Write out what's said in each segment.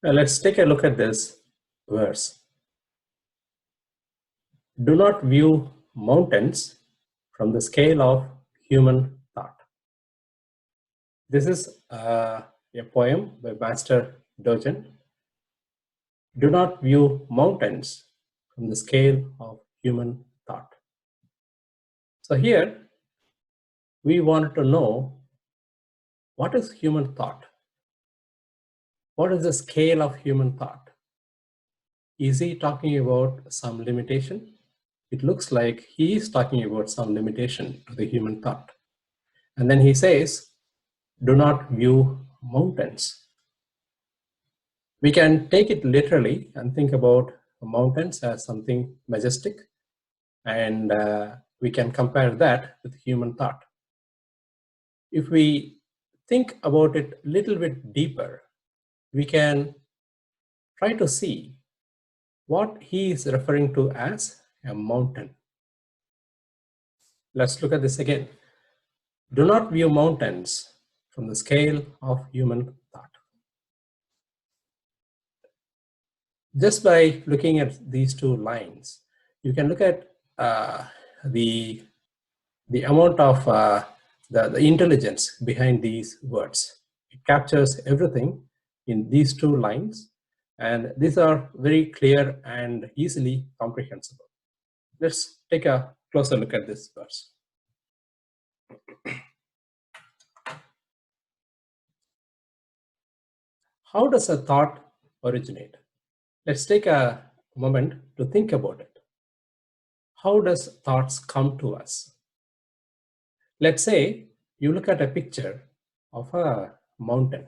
Now let's take a look at this verse. Do not view mountains from the scale of human thought. This is a poem by Master Dogen. Do not view mountains from the scale of human thought. So here we want to know, what is human thought? What is the scale of human thought? Is he talking about some limitation? It looks like he is talking about some limitation to the human thought. And then he says, do not view mountains. We can take it literally and think about mountains as something majestic, and we can compare that with human thought. If we think about it a little bit deeper, we can try to see what he is referring to as a mountain. Let's look at this again. Do not view mountains from the scale of human thought. Just by looking at these two lines, you can look at the amount of the intelligence behind these words. It captures everything in these two lines, and these are very clear and easily comprehensible. Let's take a closer look at this verse. How does a thought originate? Let's take a moment to think about it. How does thoughts come to us? Let's say you look at a picture of a mountain.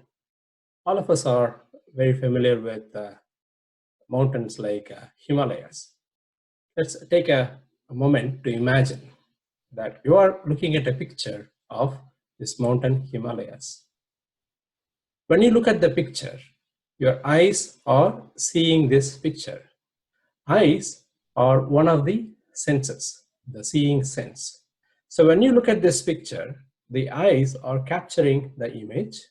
All of us are very familiar with mountains like Himalayas. Let's take a moment to imagine that you are looking at a picture of this mountain Himalayas. When you look at the picture, your eyes are seeing this picture. Eyes are one of the senses, the seeing sense. So when you look at this picture, the eyes are capturing the image,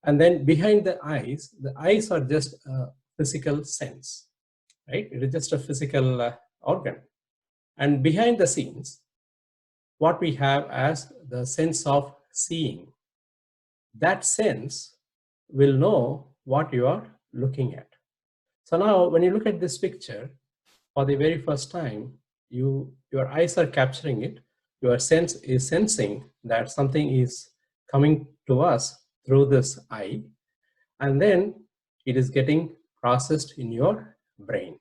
and then behind the eyes are just a physical sense, right? It is just a physical organ. And behind the scenes, what we have as the sense of seeing, that sense will know what you are looking at. So now when you look at this picture for the very first time, your eyes are capturing it. Your sense is sensing that something is coming to us through this eye, and then it is getting processed in your brain.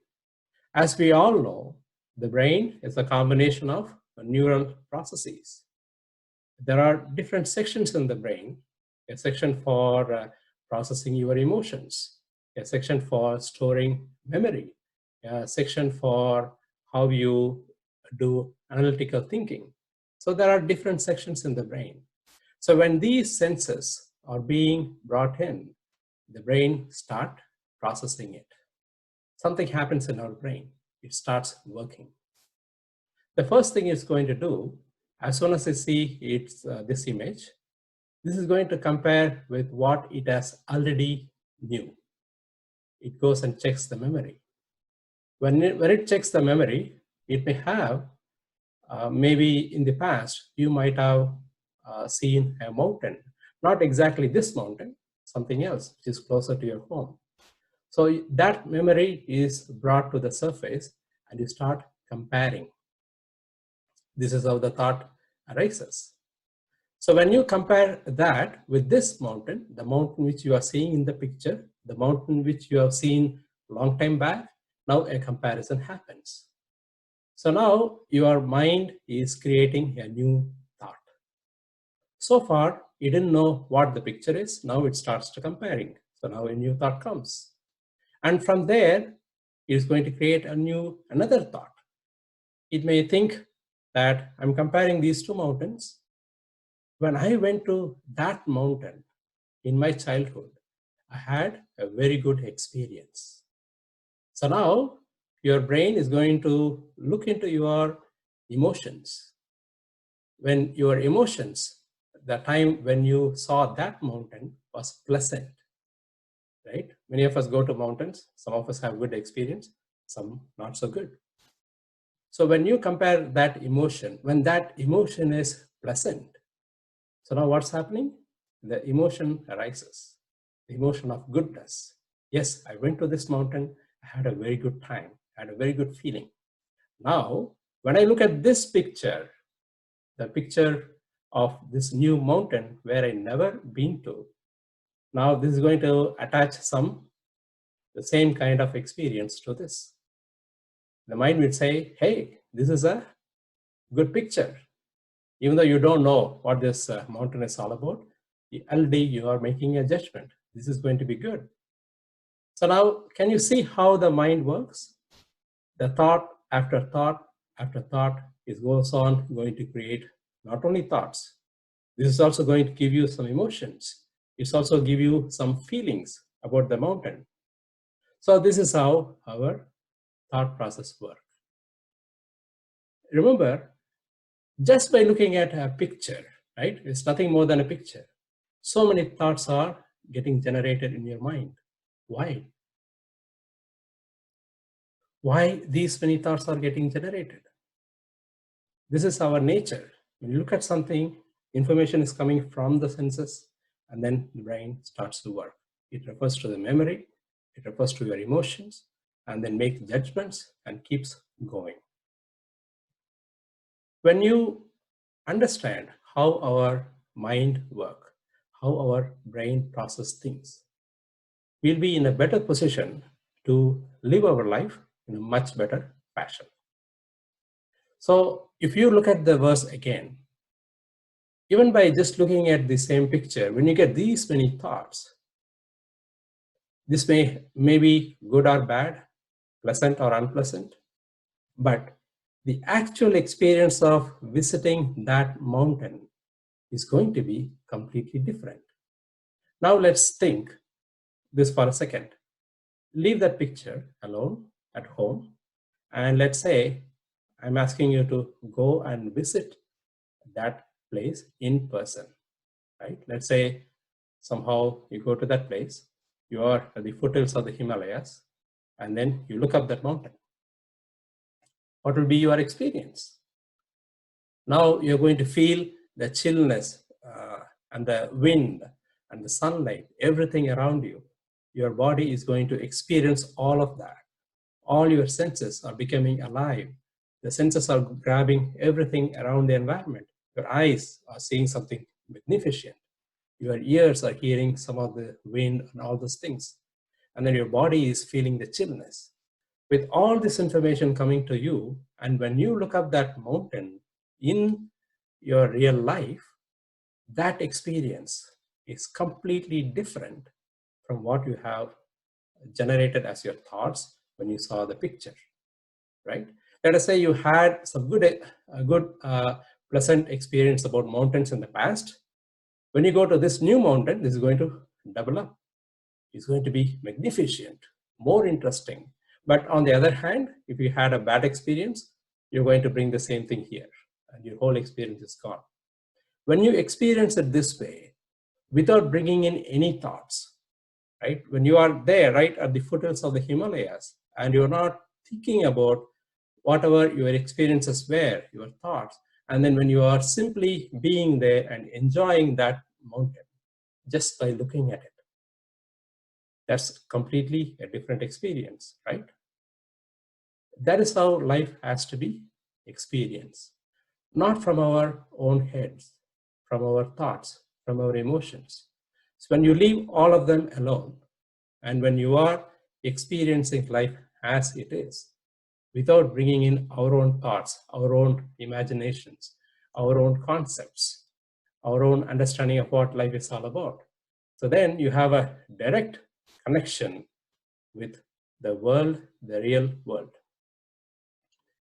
As we all know, the brain is a combination of neural processes. There are different sections in the brain: a section for processing your emotions, a section for storing memory, a section for how you do analytical thinking. So there are different sections in the brain. So when these senses are being brought in, the brain starts processing it. Something happens in our brain. It starts working. The first thing it's going to do, as soon as I see this image, this is going to compare with what it has already knew. It goes and checks the memory. When it checks the memory, it may have, maybe in the past, you might have seen a mountain. Not exactly this mountain, something else which is closer to your home. So that memory is brought to the surface and you start comparing. This is how the thought arises. So when you compare that with this mountain, the mountain which you are seeing in the picture, the mountain which you have seen a long time back, now a comparison happens. So now your mind is creating a new thought. So far, you didn't know what the picture is. Now it starts to comparing. So now a new thought comes. And from there, it is going to create another thought. It may think that I'm comparing these two mountains. When I went to that mountain in my childhood, I had a very good experience. So now your brain is going to look into your emotions. When your emotions, the time when you saw that mountain was pleasant, right? Many of us go to mountains. Some of us have good experience, some not so good. So when you compare that emotion, when that emotion is pleasant, so now what's happening? The emotion arises, the emotion of goodness. Yes, I went to this mountain, I had a very good time, I had a very good feeling. Now, when I look at this picture, the picture of this new mountain where I never been to, now this is going to attach the same kind of experience to this. The mind would say, hey, this is a good picture. Even though you don't know what this mountain is all about, already you are making a judgment. This is going to be good. So now, can you see how the mind works? The thought after thought, it goes on going to create not only thoughts. This is also going to give you some emotions. It's also give you some feelings about the mountain. So this is how our thought process works. Remember, just by looking at a picture, right? It's nothing more than a picture. So many thoughts are getting generated in your mind. Why? Why these many thoughts are getting generated? This is our nature. When you look at something, information is coming from the senses, and then the brain starts to work. It refers to the memory, it refers to your emotions, and then makes judgments and keeps going. When you understand how our mind works, how our brain process things, we'll be in a better position to live our life in a much better fashion. So if you look at the verse again, even by just looking at the same picture, when you get these many thoughts, this may be good or bad, pleasant or unpleasant, but the actual experience of visiting that mountain is going to be completely different. Now let's think this for a second. Leave that picture alone at home, and let's say I'm asking you to go and visit that place in person, right? Let's say somehow you go to that place, you are at the foothills of the Himalayas, and then you look up that mountain. What will be your experience? Now you're going to feel the chillness and the wind and the sunlight, everything around you. Your body is going to experience all of that. All your senses are becoming alive. The senses are grabbing everything around the environment. Your eyes are seeing something magnificent. Your ears are hearing some of the wind and all those things. And then your body is feeling the chillness. With all this information coming to you, and when you look up that mountain in your real life, that experience is completely different from what you have generated as your thoughts when you saw the picture, right? Let us say you had some good, pleasant experience about mountains in the past. When you go to this new mountain, this is going to double up. It's going to be magnificent, more interesting. But on the other hand, if you had a bad experience, you're going to bring the same thing here, and your whole experience is gone. When you experience it this way, without bringing in any thoughts, right? When you are there, right, at the foothills of the Himalayas, and you're not thinking about whatever your experiences were, your thoughts, and then when you are simply being there and enjoying that mountain just by looking at it, that's completely a different experience, right? That is how life has to be experienced, not from our own heads, from our thoughts, from our emotions. So when you leave all of them alone, and when you are experiencing life as it is, without bringing in our own thoughts, our own imaginations, our own concepts, our own understanding of what life is all about. So then you have a direct connection with the world, the real world.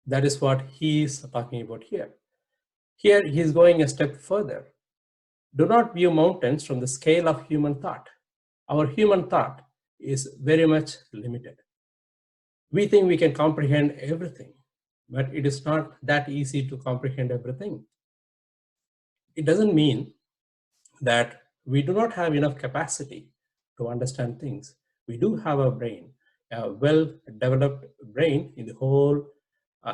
That is what he is talking about here. Here he is going a step further. Do not view mountains from the scale of human thought. Our human thought is very much limited. We think we can comprehend everything, but it is not that easy to comprehend everything. It doesn't mean that we do not have enough capacity to understand things, We do have a brain, a well-developed brain in the whole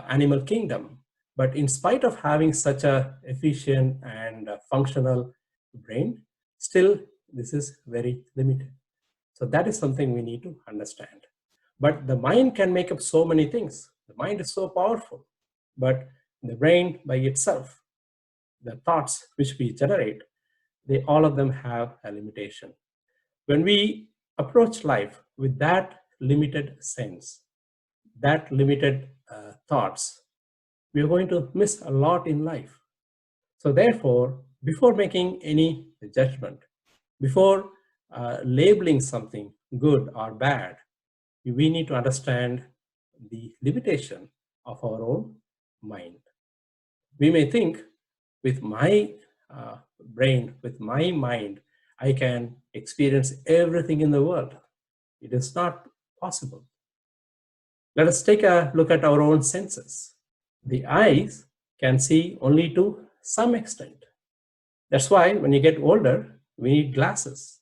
animal kingdom. But in spite of having such a efficient and functional brain, still this is very limited. So that is something we need to understand. But the mind can make up so many things. The mind is so powerful. But the brain by itself, the thoughts which we generate, all of them have a limitation. When we approach life with that limited sense, that limited thoughts, we are going to miss a lot in life. So therefore, before making any judgment, before labeling something good or bad, we need to understand the limitation of our own mind. We may think, with my brain, with my mind, I can experience everything in the world. It is not possible. Let us take a look at our own senses. The eyes can see only to some extent. That's why when you get older, we need glasses.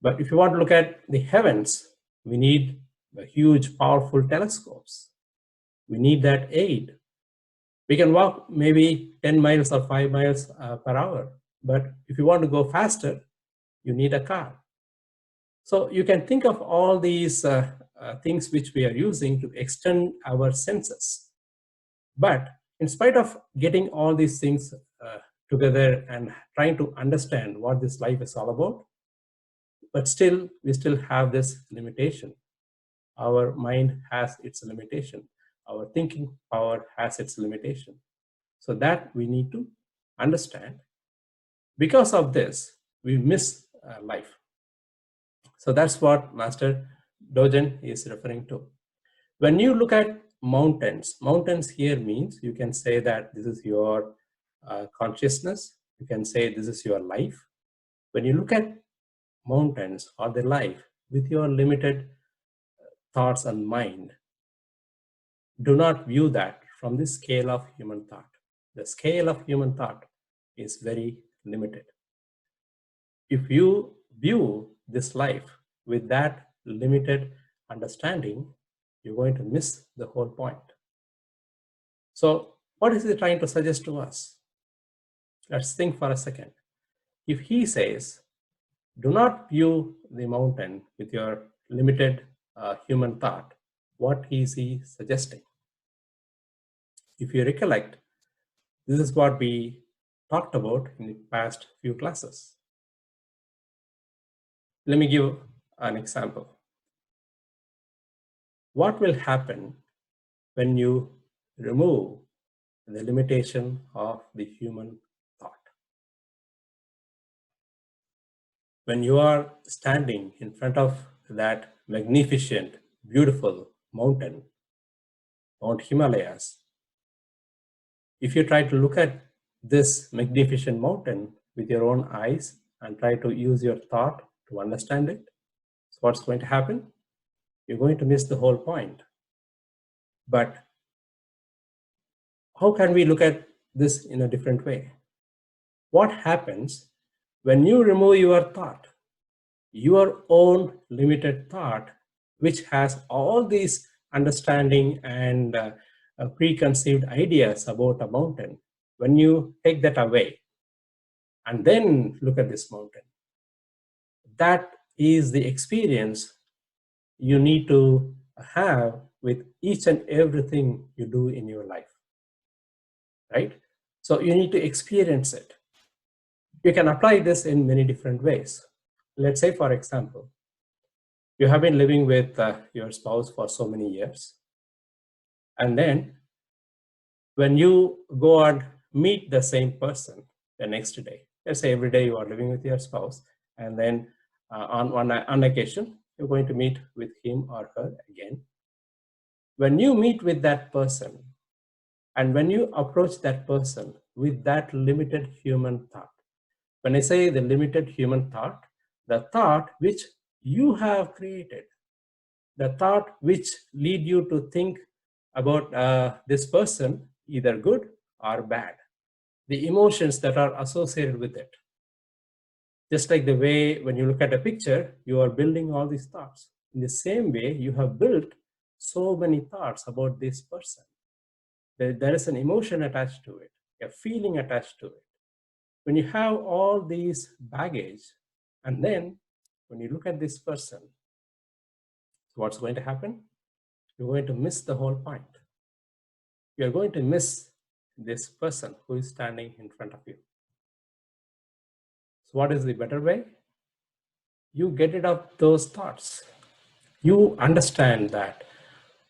But if you want to look at the heavens, we need the huge, powerful telescopes. We need that aid. We can walk maybe 10 miles or 5 miles per hour. But if you want to go faster, you need a car. So you can think of all these things which we are using to extend our senses. But in spite of getting all these things together and trying to understand what this life is all about, but still, we still have this limitation. Our mind has its limitation. Our thinking power has its limitation. So that we need to understand. Because of this, we miss life. So that's what Master Dogen is referring to. When you look at mountains, mountains here means you can say that this is your consciousness. You can say this is your life. When you look at mountains or the life with your limited thoughts and mind, do not view that from the scale of human thought. The scale of human thought is very limited. If you view this life with that limited understanding, you're going to miss the whole point. So what is he trying to suggest to us? Let's think for a second. If he says, do not view the mountain with your limited human thought, what is he suggesting? If you recollect, this is what we talked about in the past few classes. Let me give an example. What will happen when you remove the limitation of the human thought? When you are standing in front of that magnificent, beautiful mountain, Mount Himalayas, if you try to look at this magnificent mountain with your own eyes and try to use your thought to understand it, so what's going to happen? You're going to miss the whole point. But how can we look at this in a different way? What happens when you remove your thought, your own limited thought, which has all these understanding and preconceived ideas about a mountain? When you take that away and then look at this mountain, that is the experience you need to have with each and everything you do in your life, right? So you need to experience it. You can apply this in many different ways. Let's say, for example, you have been living with your spouse for so many years, and then when you go and meet the same person the next day, let's say every day you are living with your spouse, and then on occasion you're going to meet with him or her again. When you meet with that person and when you approach that person with that limited human thought, when I say the limited human thought, the thought which you have created, the thought which lead you to think about this person, either good or bad, the emotions that are associated with it, Just like the way when you look at a picture, you are building all these thoughts. In the same way, you have built so many thoughts about this person. There is an emotion attached to it, a feeling attached to it. When you have all these baggage, and then when you look at this person, what's going to happen? You're going to miss the whole point. You're going to miss this person who is standing in front of you. So what is the better way? You get rid of those thoughts. You understand that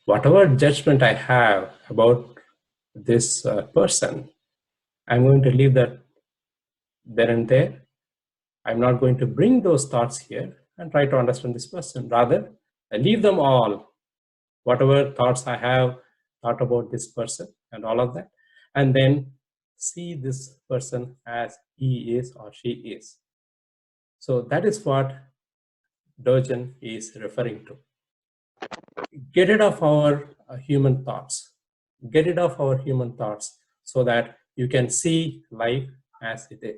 whatever judgment I have about this person, I'm going to leave that there and there. I'm not going to bring those thoughts here and try to understand this person. Rather, I leave them all, whatever thoughts I have thought about this person and all of that, and then see this person as he is or she is. So that is what Dogen is referring to. Get rid of our human thoughts. Get rid of our human thoughts so that you can see life as it is.